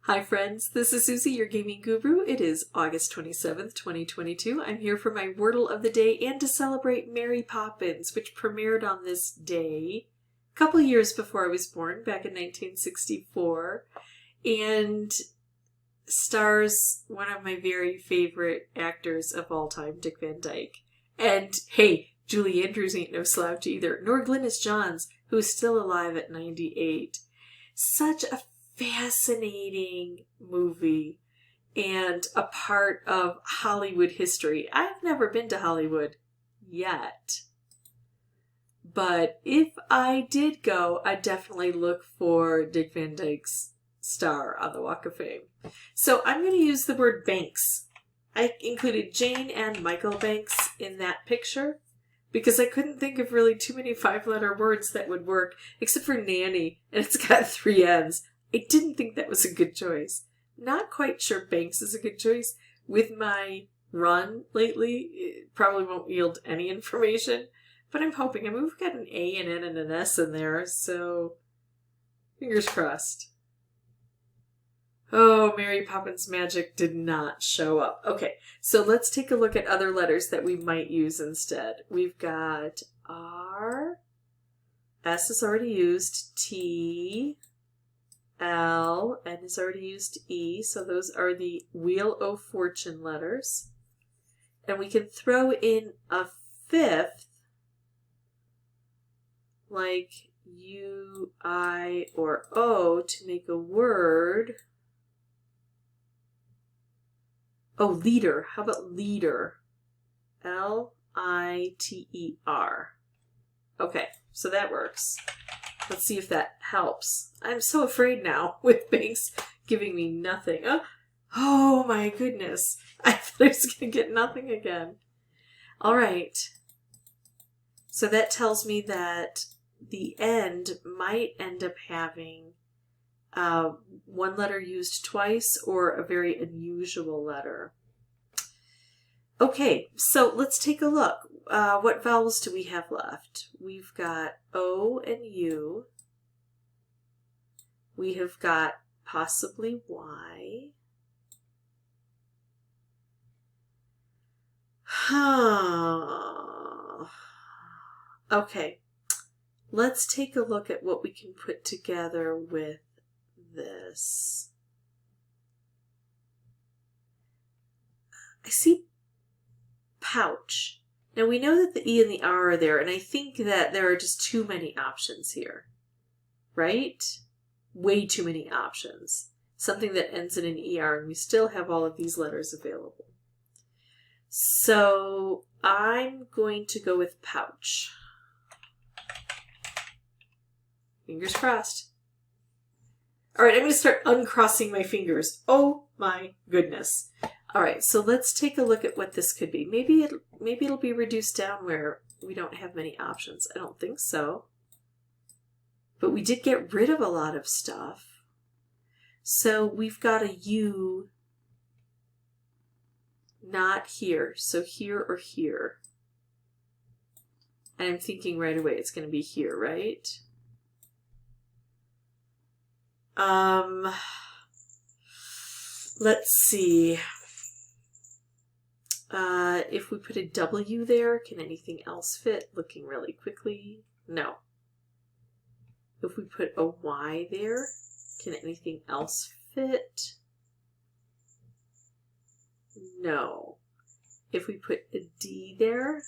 Hi friends, this is Suzy, your gaming guru. It is August 27th, 2022. I'm here for my Wordle of the day and to celebrate Mary Poppins, which premiered on this day a couple years before I was born, back in 1964, and stars one of my very favorite actors of all time, Dick Van Dyke. And hey, Julie Andrews ain't no slouch either, nor Glynis Johns, who is still alive at 98. Such a fascinating movie and a part of Hollywood history. I've never been to Hollywood yet, but if I did go, I'd definitely look for Dick Van Dyke's star on the Walk of Fame. So I'm going to use the word Banks. I included Jane and Michael Banks in that picture because I couldn't think of really too many 5-letter words that would work, except for nanny, and it's got 3 N's. I didn't think that was a good choice. Not quite sure Banks is a good choice. With my run lately, it probably won't yield any information, but I'm hoping. I mean, we've got an A, an N, and an S in there, so fingers crossed. Oh, Mary Poppins magic did not show up. Okay, so let's take a look at other letters that we might use instead. We've got R, S is already used, T, L, N is already used, E, so those are the Wheel of Fortune letters. And we can throw in a 5th, like U, I, or O, to make a word. Oh, leader. How about leader? L-I-T-E-R. Okay, so that works. Let's see if that helps. I'm so afraid now with Banks giving me nothing. Oh my goodness. I thought I was going to get nothing again. All right. So that tells me that the end might end up having one letter used twice or a very unusual letter. Okay, so let's take a look. What vowels do we have left? We've got O and U. We have got possibly Y. Okay, let's take a look at what we can put together with this. I see pouch. Now we know that the E and the R are there, and I think that there are just too many options here, right? Way too many options. Something that ends in an ER, and we still have all of these letters available. So I'm going to go with pouch. Fingers crossed. All right, I'm going to start uncrossing my fingers. Oh my goodness. All right, so let's take a look at what this could be. Maybe it'll be reduced down where we don't have many options. I don't think so. But we did get rid of a lot of stuff. So we've got a U not here. So here or here. And I'm thinking right away it's going to be here, right? Let's see. If we put a W there, can anything else fit? Looking really quickly. No. If we put a Y there, can anything else fit? No. If we put a D there,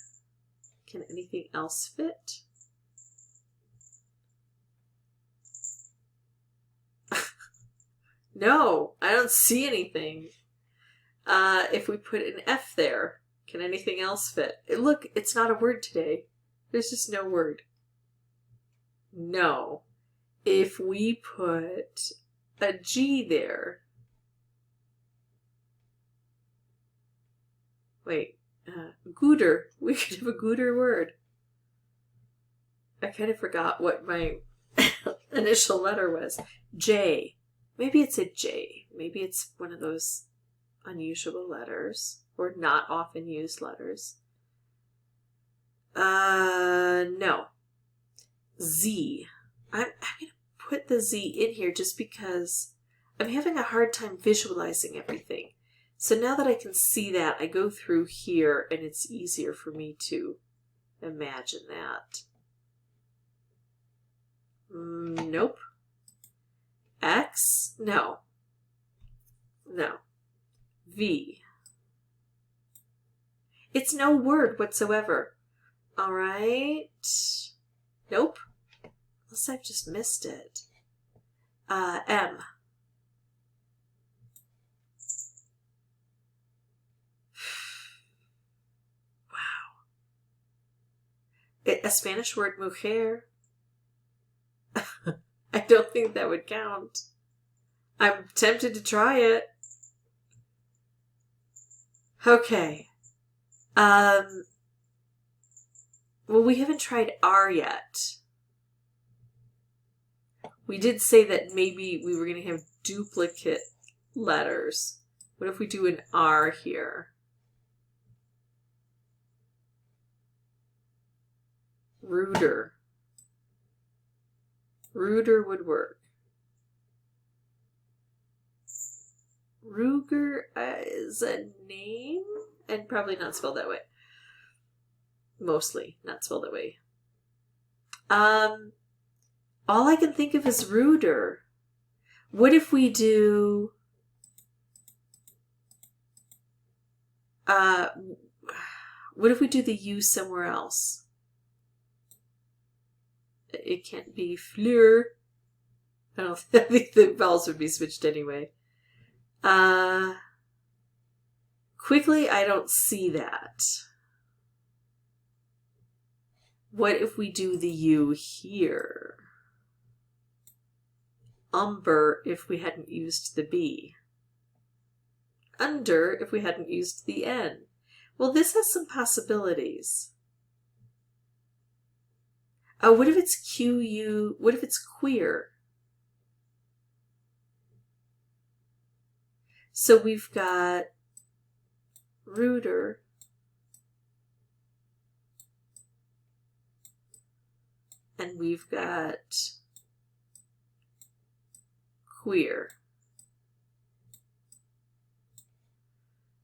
can anything else fit? No, I don't see anything. If we put an F there, can anything else fit? Look, it's not a word today. There's just no word. No. If we put a G there. Wait, gooder. We could have a gooder word. I kind of forgot what my initial letter was. J. Maybe it's a J. Maybe it's one of those unusual letters or not often used letters. No. Z. I'm going to put the Z in here just because I'm having a hard time visualizing everything. So now that I can see that, I go through here and it's easier for me to imagine that. Nope. X? No. No. V. It's no word whatsoever. All right. Nope. Unless I've just missed it. M. Wow. A Spanish word, mujer. I don't think that would count. I'm tempted to try it. Okay. Well, we haven't tried R yet. We did say that maybe we were going to have duplicate letters. What if we do an R here? Ruder. Ruder would work. Ruger is a name and probably not spelled that way. Mostly not spelled that way. All I can think of is ruder. What if we do what if we do the U somewhere else? It can't be fleur. I think the vowels would be switched anyway. Quickly, I don't see that. What if we do the U here? Umber if we hadn't used the B. Under if we hadn't used the N. Well, this has some possibilities. What if it's QU? What if it's queer? So we've got ruder, and we've got queer.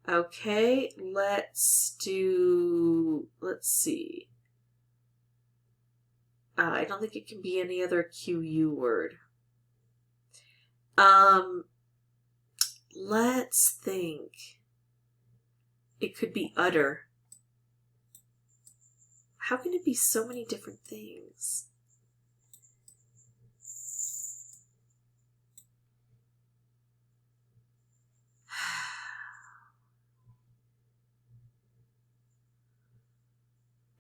Okay, let's see. I don't think it can be any other QU word. Let's think. It could be utter. How can it be so many different things?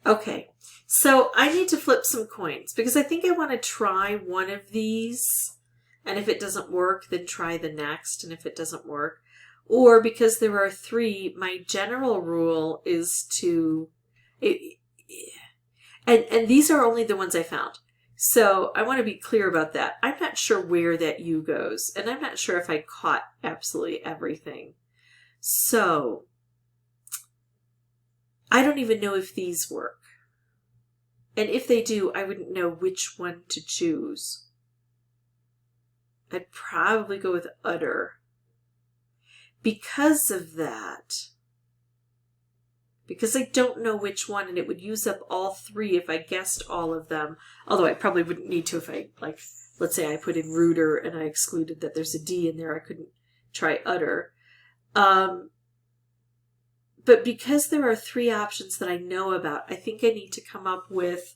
Okay, so I need to flip some coins because I think I want to try one of these, and if it doesn't work, then try the next, and if it doesn't work, or because there are three, my general rule is to, and these are only the ones I found. So I want to be clear about that. I'm not sure where that U goes, and I'm not sure if I caught absolutely everything. So I don't even know if these work. And if they do, I wouldn't know which one to choose. I'd probably go with utter. Because of that, because I don't know which one, and it would use up all three if I guessed all of them. Although I probably wouldn't need to if I, like, let's say I put in ruder and I excluded that there's a D in there, I couldn't try utter. But because there are three options that I know about, I think I need to come up with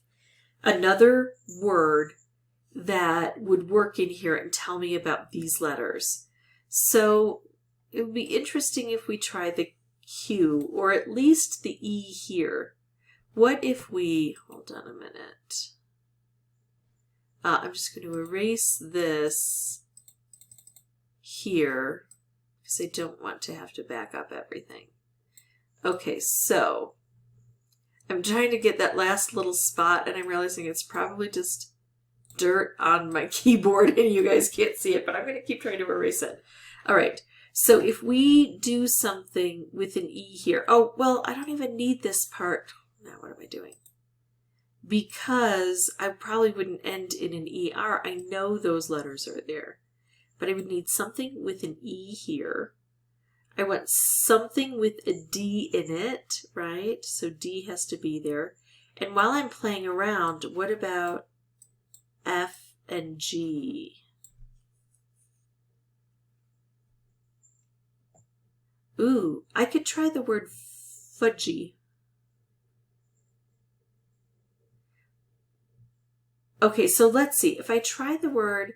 another word that would work in here and tell me about these letters. So it would be interesting if we try the Q, or at least the E here. What if we, hold on a minute. I'm just going to erase this here because I don't want to have to back up everything. Okay, so I'm trying to get that last little spot, and I'm realizing it's probably just dirt on my keyboard and you guys can't see it, but I'm going to keep trying to erase it. All right, so if we do something with an E here, oh, well, I don't even need this part. Now, what am I doing? Because I probably wouldn't end in an ER. I know those letters are there. but I would need something with an E here. I want something with a D in it, right? So D has to be there. And while I'm playing around, what about F and G? Ooh, I could try the word fudgy. Okay, so let's see. If I try the word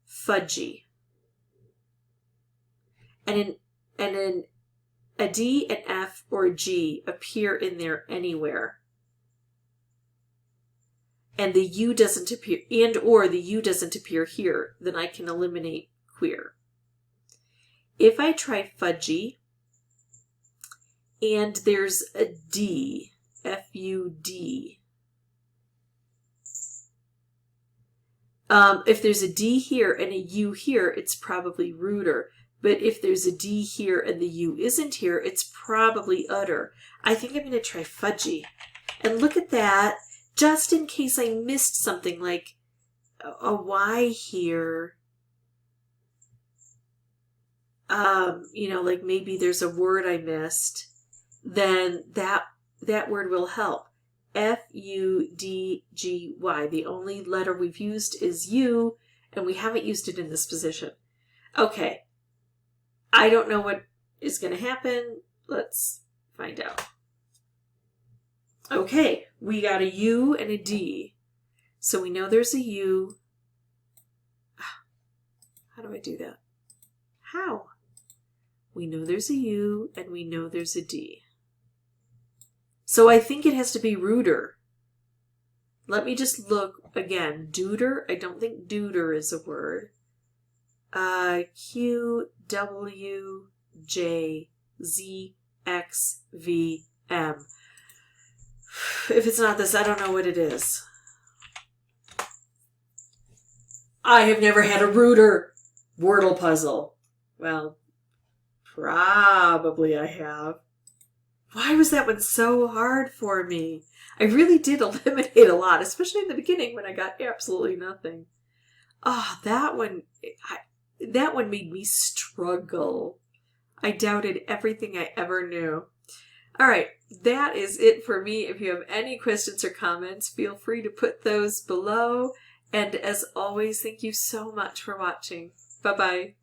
fudgy, and a D, an F, or a G appear in there anywhere, and the U doesn't appear, and or the U doesn't appear here, then I can eliminate queer. If I try fudgy, and there's a D, F-U-D, if there's a D here and a U here, it's probably ruder. But if there's a D here and the U isn't here, it's probably udder. I think I'm going to try fudgy. And look at that, just in case I missed something like a Y here. You know, like maybe there's a word I missed, then that word will help. F-U-D-G-Y. The only letter we've used is U, and we haven't used it in this position. Okay. I don't know what is going to happen. Let's find out. Okay, we got a U and a D. So we know there's a U. How do I do that? How? We know there's a U and we know there's a D. So I think it has to be ruder. Let me just look again. Deuter, I don't think deuter is a word. Q, W, J, Z, X, V, M. If it's not this, I don't know what it is. I have never had a ruder Wordle puzzle. Well, probably I have. Why was that one so hard for me? I really did eliminate a lot, especially in the beginning when I got absolutely nothing. Oh, that one made me struggle. I doubted everything I ever knew. All right, that is it for me. If you have any questions or comments, feel free to put those below. And as always, thank you so much for watching. Bye-bye.